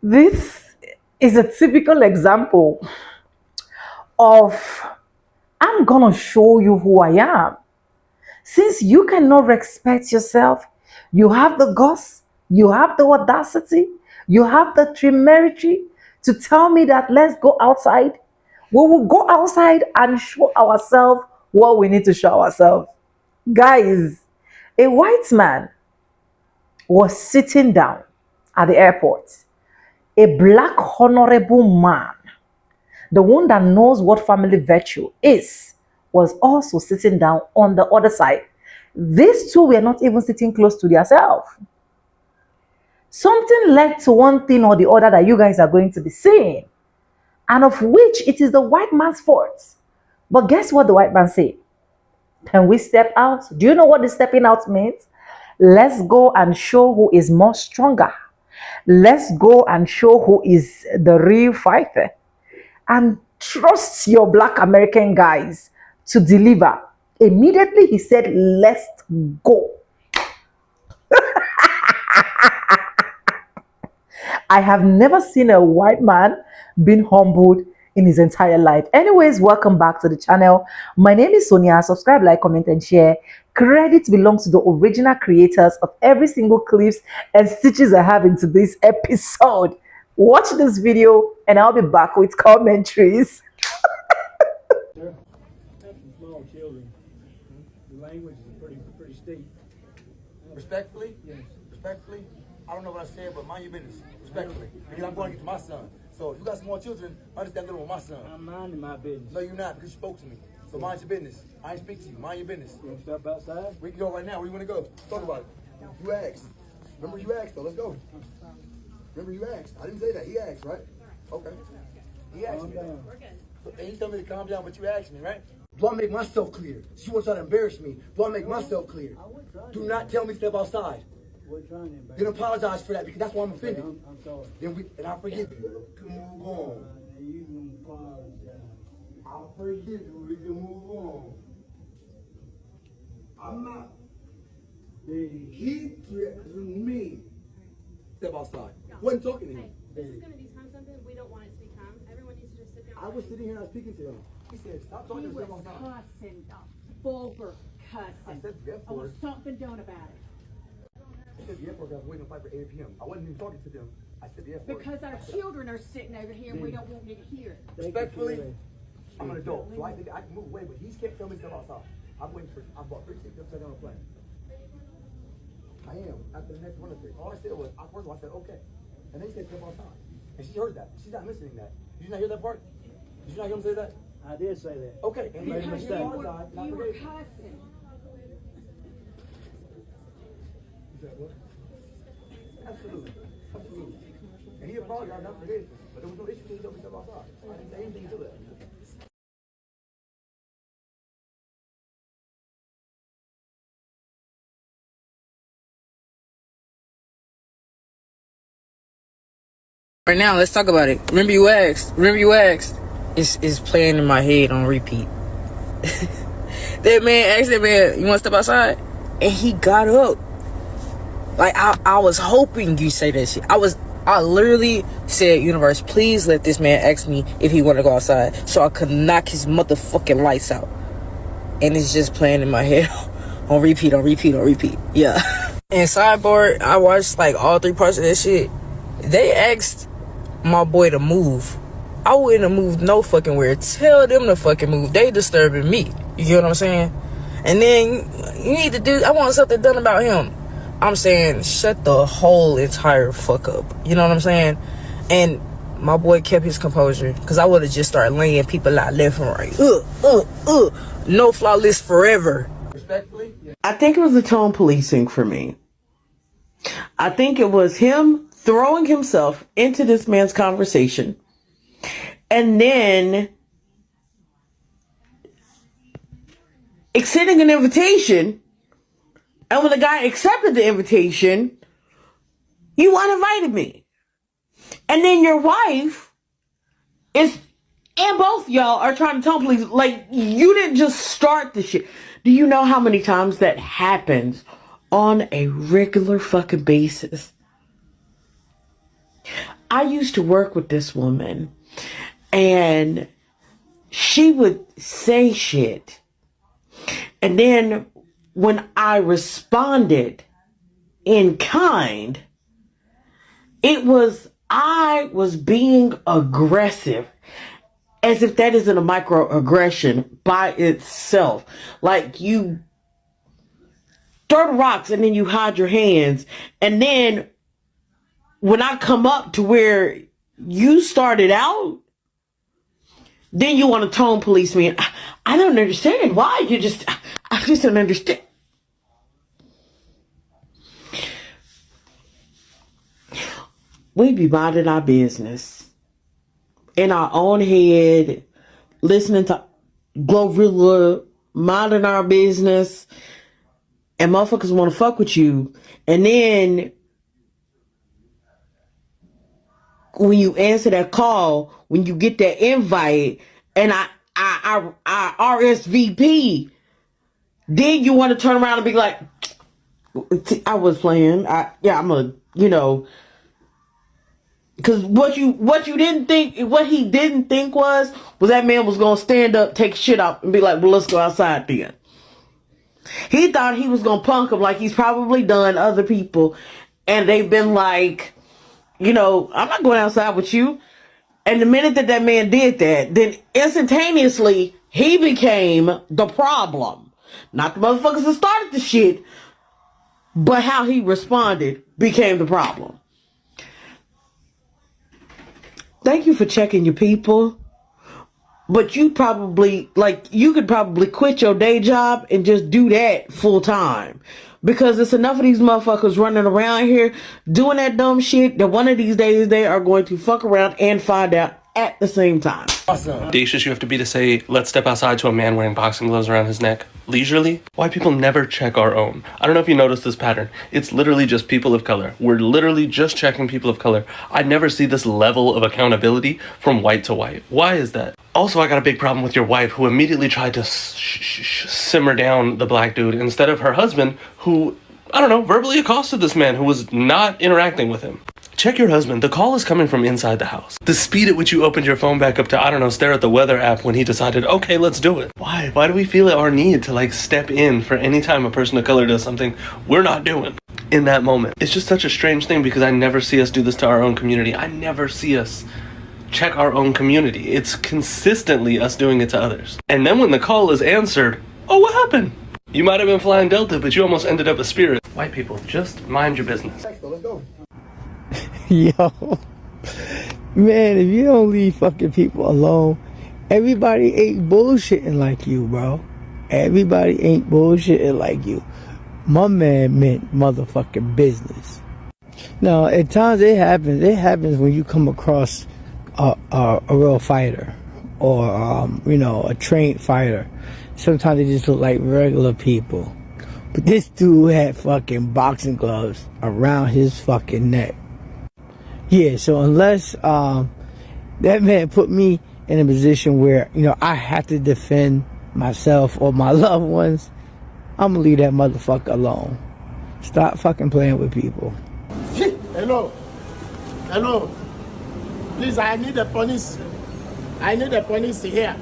This is a typical example of I'm gonna show you who I am. Since you cannot respect yourself, you have the guts, you have the audacity, you have the temerity to tell me that let's go outside. We will go outside and show ourselves what we need to show ourselves. Guys, a white man was sitting down at the airport. A black honorable man, the one that knows what family virtue is, was also sitting down on the other side. These two were not even sitting close to themselves. Something led to one thing or the other that you guys are going to be seeing, and of which it is the white man's fault. But guess what the white man said? Can we step out? Do you know what the stepping out means? Let's go and show who is more stronger. Let's go and show who is the real fighter. And trust your black American guys to deliver. Immediately he said, let's go. I have never seen a white man being humbled in his entire life. Anyways, welcome back to the channel. My name is Sonia. Subscribe, like, comment, and share. Credit belongs to the original creators of every single clips and stitches I have into this episode. Watch this video and I'll be back with commentaries. That's some small children. The language is pretty steep. Respectfully? Yes. Respectfully? I don't know what I said, but mind your business. Respectfully. Because I'm going to get to my son. So if you got small children, understand dealing with my son. I'm minding my business. No, you're not, because you spoke to me. So mind your business. I ain't speak to you. Mind your business. You want to step outside? We can go right now. Where you want to go? Talk about it. You asked. Remember you asked, though. Let's go. Remember you asked. I didn't say that. He asked, right? Okay. He asked Calm me. down. And he told me to calm down, but you asked me, right? Do I make myself clear? She wants to try to embarrass me. Do I make myself clear? Do not tell me to step outside. We're trying to embarrass Then apologize for that because that's why I'm offended. I'm sorry. And I forgive you. We can move on. You can apologize. I forgive you. We can move on. I'm not. He threatened me. Step outside. Wasn't talking to him. This is going to become something we don't want it to become. Everyone needs to just sit down. I was sitting here and I was speaking to him. He said, stop talking He to was step outside. cussing, vulgar cussing. I said the F I word. want something done about it. I said the F word. I was waiting to fight for 8 p.m. I wasn't even talking to them. I said the F word. Because our children are sitting over here and we don't want you to hear it. Respectfully, I'm an adult, so I think I can move away, but he can't tell me to step outside. I'm waiting for, I bought 3 tickets upside down a plane. I am, after the next one of 3. All I said was, first of all, I said, okay. And then he said, step outside. And she heard that. She's not listening to that. Did you not hear that part? Did you not hear him say that? I did say that. Okay. And he Made a Because mistake. apologized. and I you were forgave him. cussing. He said, what? Absolutely. Absolutely. And he apologized and I forgave him. But there was no issue until he told me to step outside. I didn't say anything to that. Right now, let's talk about it. Remember you asked. It's playing in my head on repeat. That man asked that man, you want to step outside? And he got up. Like, I was hoping you say that shit. I literally said, universe, please let this man ask me if he want to go outside so I could knock his motherfucking lights out. And it's just playing in my head on repeat. Yeah. And sidebar, I watched like all 3 parts of that shit. They asked my boy to move. I wouldn't have moved no fucking where. Tell them to fucking move. They disturbing me. You get what I'm saying? And then you need to do, I want something done about him. I'm saying shut the whole entire fuck up. You know what I'm saying? And my boy kept his composure because I would have just started laying people out left and right. No flaw list forever. Respectfully? I think it was the tone policing for me. I think it was him throwing himself into this man's conversation and then extending an invitation. And when the guy accepted the invitation, you uninvited me. And then your wife is ambushed both y'all are trying to tell police, like, you didn't just start the shit. Do you know how many times that happens on a regular fucking basis? I used to work with this woman, and she would say shit. And then when I responded in kind, I was being aggressive, as if that isn't a microaggression by itself. Like, you throw the rocks and then you hide your hands, and then when I come up to where you started out, then you want to tone police me. I don't understand why I just don't understand. We be minding our business in our own head, listening to Glorilla, minding our business, and motherfuckers want to fuck with you. And then when you answer that call, when you get that invite, and I RSVP, then you want to turn around and be like, I was playing. Because what he didn't think was that man was gonna stand up, take shit up, and be like, well, let's go outside then. He thought he was gonna punk him like he's probably done other people, and they've been like, I'm not going outside with you. And the minute that man did that, then instantaneously he became the problem. Not the motherfuckers that started the shit, but how he responded became the problem. Thank you for checking your people. But you could probably quit your day job and just do that full time. Because it's enough of these motherfuckers running around here doing that dumb shit that one of these days they are going to fuck around and find out at the same time. Audacious you have to be to say, let's step outside to a man wearing boxing gloves around his neck. Leisurely? Why people never check our own. I don't know if you noticed this pattern. It's literally just people of color. We're literally just checking people of color. I never see this level of accountability from white to white. Why is that? Also, I got a big problem with your wife who immediately tried to simmer down the black dude instead of her husband who, verbally accosted this man who was not interacting with him. Check your husband. The call is coming from inside the house. The speed at which you opened your phone back up to, stare at the weather app when he decided, okay, let's do it. Why? Why do we feel our need to step in for any time a person of color does something we're not doing in that moment? It's just such a strange thing because I never see us do this to our own community. I never see us check our own community. It's consistently us doing it to others. And then when the call is answered, oh, what happened? You might have been flying Delta, but you almost ended up a Spirit. White people, just mind your business. Let's go. Yo, man, if you don't leave fucking people alone, everybody ain't bullshitting like you, bro. Everybody ain't bullshitting like you. My man meant motherfucking business. Now, at times it happens. It happens when you come across a real fighter or, a trained fighter. Sometimes they just look like regular people. But this dude had fucking boxing gloves around his fucking neck. Yeah, so unless that man put me in a position where, I have to defend myself or my loved ones, I'm gonna leave that motherfucker alone. Stop fucking playing with people. Hello. Please, I need the police. I need the police here.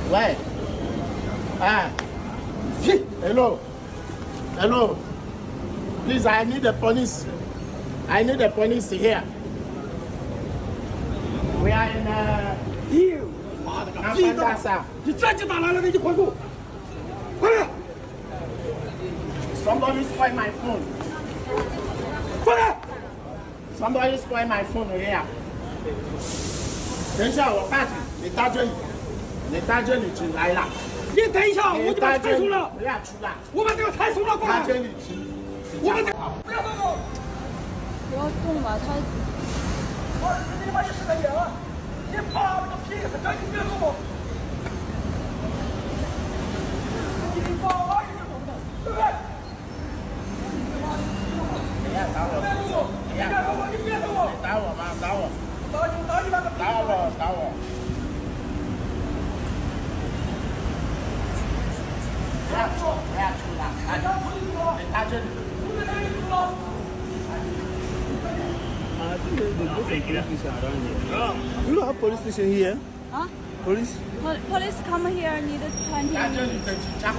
Where? Hello. Please, I need the police. I need the police here. We are in Somebody spoil my phone. Somebody spoil my phone here. 等一下，我看你到这里，你来了。你等一下，我就把他开除了。不要出来，我把这个开除了，过来。他这里去，我们不要动。动了，他You don't have police station here. Huh? Police. Police come here need 20 minutes. I'm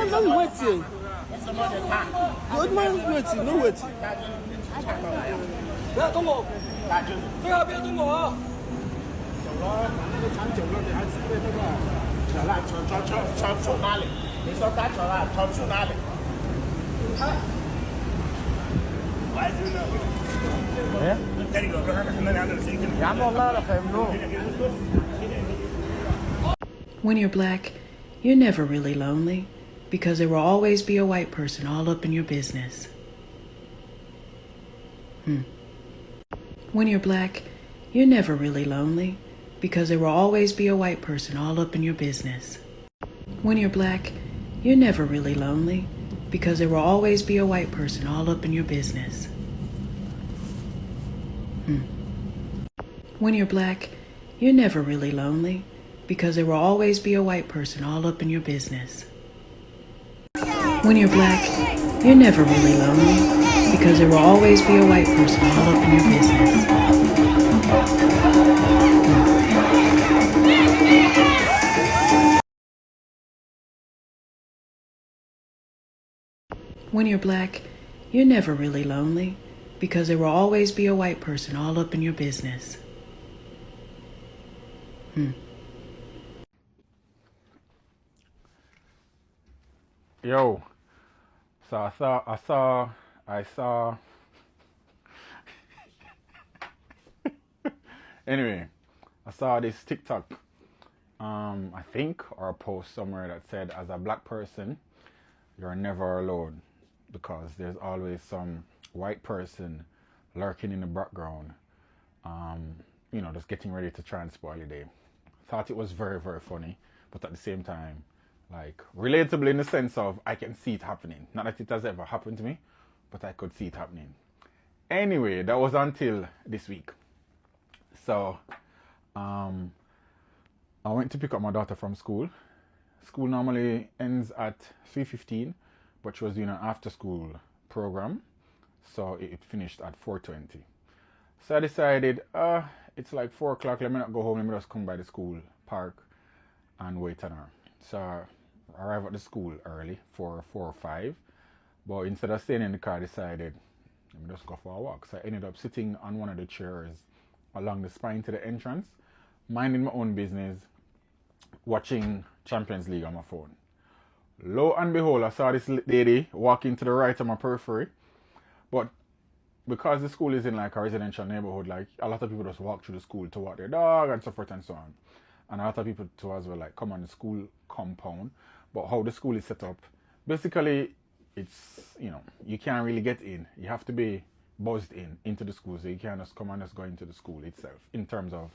not waiting. The old man is waiting, no waiting. 不要动我！不要动我啊！走了，把那个长久了，你还是被那个扯了，扯哪里？你说打扯了，扯哪里？When you're black, you're never really lonely because there will always be a white person all up in your business. When you're black, you're never really lonely because there will always be a white person all up in your business. When you're black, you're never really lonely because there will always be a white person all up in your business. When you're black, you're never really lonely because there will always be a white person all up in your business. When you're black, you're never really lonely because there will always be a white person all up in your business. When you're black, you're never really lonely because there will always be a white person all up in your business. Yo, so I saw anyway, I saw this TikTok, I think, or a post somewhere that said, as a black person, you're never alone because there's always some white person lurking in the background, just getting ready to try and spoil your day. Thought it was very, very funny, but at the same time, like, relatable in the sense of I can see it happening. Not that it has ever happened to me, but I could see it happening. Anyway, that was until this week. So, I went to pick up my daughter from school. School normally ends at 3:15, but she was doing an after-school program, so it finished at 4:20. So I decided, it's like 4 o'clock, let me not go home, let me just come by the school park and wait on her. So I arrived at the school early, 4 or 5, but instead of staying in the car, I decided, let me just go for a walk. So I ended up sitting on one of the chairs along the spine to the entrance, minding my own business, watching Champions League on my phone. Lo and behold, I saw this lady walking to the right of my periphery, but because the school is in like a residential neighborhood, like a lot of people just walk through the school to walk their dog and so forth and so on. And a lot of people too as well like come on the school compound. But how the school is set up, basically it's, you can't really get in. You have to be buzzed into the school, so you can't just come and just go into the school itself in terms of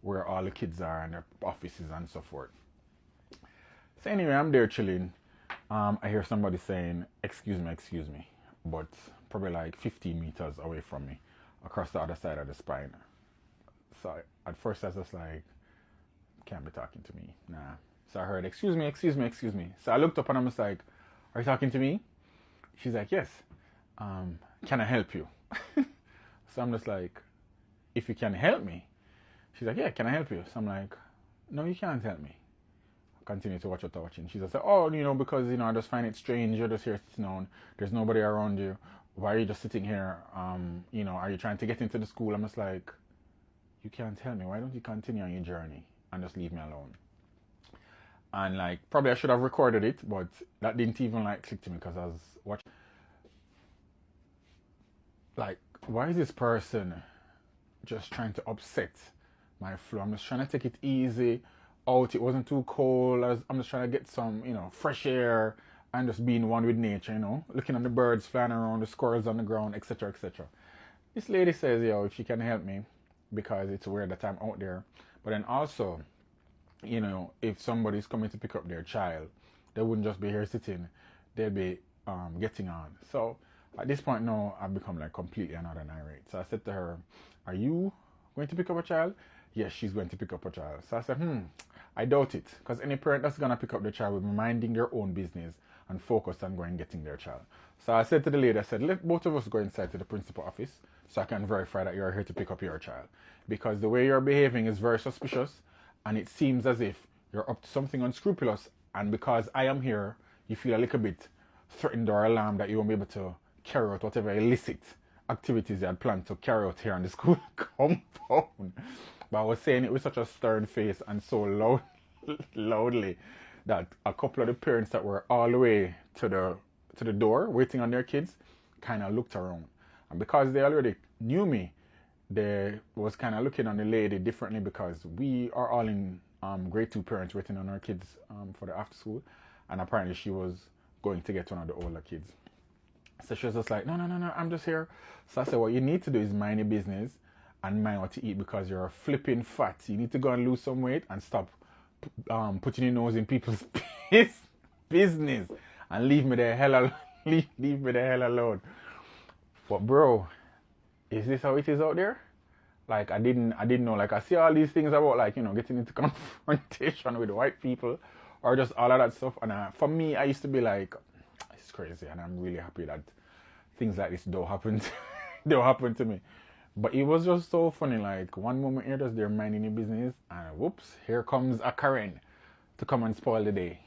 where all the kids are and their offices and so forth. So anyway, I'm there chilling. I hear somebody saying, excuse me, but probably like 15 meters away from me, across the other side of the spine. So at first I was just like, can't be talking to me, nah. So I heard, excuse me. So I looked up and I'm just like, are you talking to me? She's like, yes. Can I help you? So I'm just like, if you can help me? She's like, yeah, can I help you? So I'm like, no, you can't help me. I continue to watch what I'm watching. She's just like, oh, because, I just find it strange. You're just here sitting down. There's nobody around you. Why are you just sitting here? Are you trying to get into the school? I'm just like, you can't tell me. Why don't you continue on your journey and just leave me alone? And like, probably I should have recorded it, but that didn't even like click to me because I was watching. Like, why is this person just trying to upset my flow? I'm just trying to take it easy out. It wasn't too cold. I'm just trying to get some, fresh air and just being one with nature, looking at the birds flying around, the squirrels on the ground, etc., etc. This lady says, yo, if she can help me because it's weird that I'm out there. But then also, you know, if somebody's coming to pick up their child, they wouldn't just be here sitting, they'd be getting on. So at this point now, I've become like completely another irate. So I said to her, are you going to pick up a child? Yes, she's going to pick up a child. So I said, I doubt it, because any parent that's going to pick up their child will be minding their own business and focus on going and getting their child. So I said to the lady, I said, let both of us go inside to the principal office so I can verify that you're here to pick up your child. Because the way you're behaving is very suspicious, and it seems as if you're up to something unscrupulous, and because I am here, you feel a little bit threatened or alarmed that you won't be able to carry out whatever illicit activities you had planned to carry out here on the school compound. But I was saying it with such a stern face and so loudly that a couple of the parents that were all the way to the door waiting on their kids kind of looked around. And because they already knew me, they was kind of looking on the lady differently, because we are all in grade 2 parents waiting on our kids for the after school, and apparently she was going to get one of the older kids. So she was just like, no, I'm just here. So I said, what you need to do is mind your business and mind what to eat, because you're flipping fat. You need to go and lose some weight and stop putting your nose in people's business and leave me the hell alone. leave me the hell alone. But bro, is this how it is out there? Like I didn't know. Like I see all these things about, like, you know, getting into confrontation with white people or just all of that stuff. And for me, I used to be like, it's crazy, and I'm really happy that things like this don't happen to me. But it was just so funny. Like one moment you're just there minding your business, and whoops, here comes a Karen to come and spoil the day.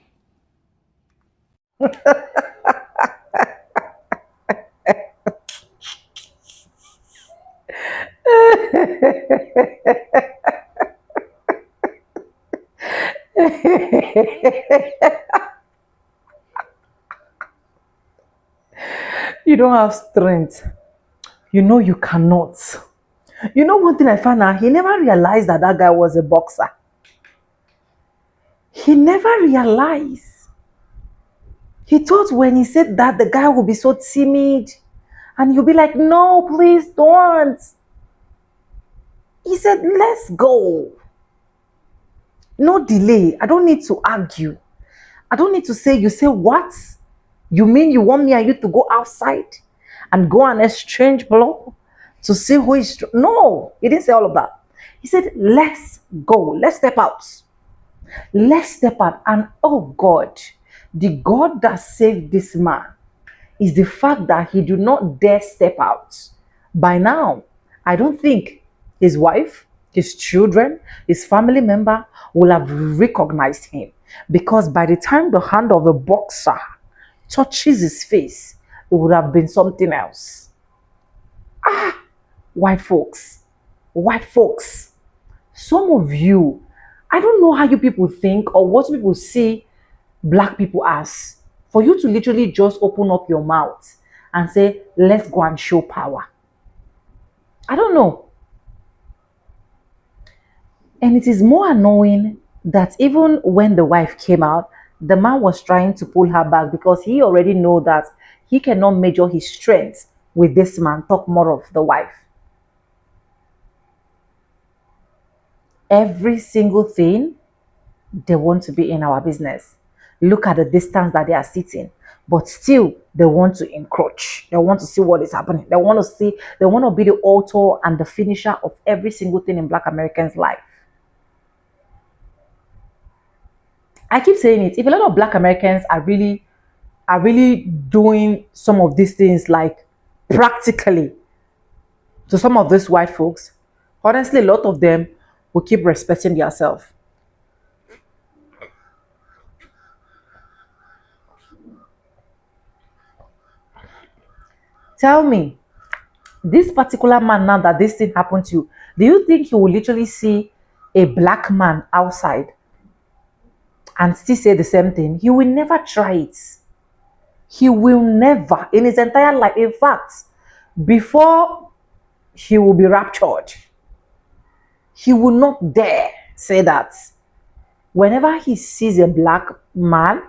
You don't have strength. You know you cannot. You know one thing I found out? He never realized that that guy was a boxer. He never realized. He thought when he said that, the guy would be so timid and he'll be like, no, please don't. He said, let's go. No delay. I don't need to argue. I don't need to say, you say what? You mean you want me and you to go outside and go and exchange blow to see who is... No, he didn't say all of that. He said, let's go. Let's step out. Let's step out. And oh God, the God that saved this man is the fact that he did not dare step out. By now, I don't think his wife, his children, his family member will have recognized him, because by the time the hand of a boxer touches his face, it would have been something else. White folks, some of you, I don't know how you people think or what people see black people as, for you to literally just open up your mouth and say, let's go and show power. I don't know. And it is more annoying that even when the wife came out, the man was trying to pull her back, because he already know that he cannot measure his strength with this man, talk more of the wife. Every single thing, they want to be in our business. Look at the distance that they are sitting, but still they want to encroach. They want to see what is happening. They want to be the author and the finisher of every single thing in Black Americans' life. I keep saying it. If a lot of Black Americans are really doing some of these things, like practically, to some of these white folks, honestly, a lot of them will keep respecting themselves. Tell me, this particular man, now that this thing happened to you, do you think he will literally see a black man outside and still say the same thing? He will never try it. He will never, in his entire life. In fact, before he will be raptured, he will not dare say that. Whenever he sees a black man,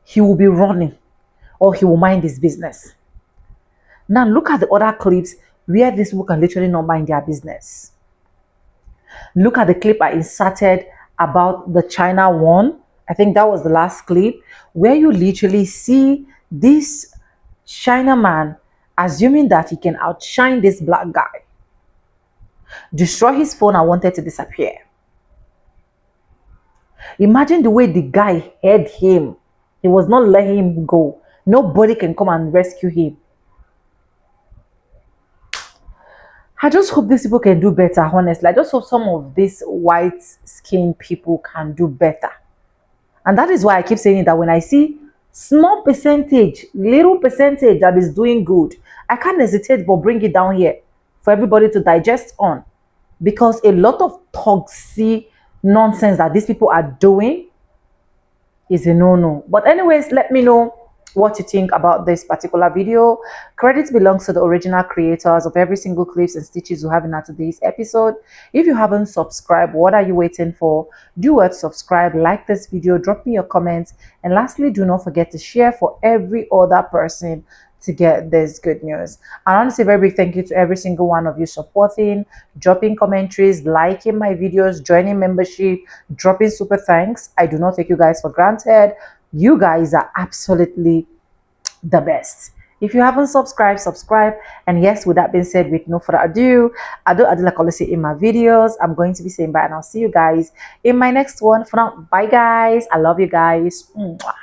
he will be running or he will mind his business. Now look at the other clips where these people can literally not mind their business. Look at the clip I inserted about the China one. I think that was the last clip where you literally see this China man assuming that he can outshine this black guy, destroy his phone and wanted to disappear. Imagine the way the guy had him. He was not letting him go. Nobody can come and rescue him. I just hope these people can do better, honestly. I just hope some of these white-skinned people can do better. And that is why I keep saying that when I see small percentage, little percentage that is doing good, I can't hesitate but bring it down here for everybody to digest on. Because a lot of toxic nonsense that these people are doing is a no-no. But anyways, let me know what you think about this particular video. Credit belongs to the original creators of every single clips and stitches we have in today's episode. If you haven't subscribed, what are you waiting for? Do what? Subscribe, like this video, drop me your comments, and lastly, do not forget to share for every other person to get this good news. And honestly, very big thank you to every single one of you supporting, dropping commentaries, liking my videos, joining membership, dropping super thanks. I do not take you guys for granted. You guys are absolutely the best. If you haven't subscribed, subscribe. And yes, with that being said, with no further ado, I do like I say in my videos, I'm going to be saying bye, and I'll see you guys in my next one. For now, bye guys. I love you guys. Mwah.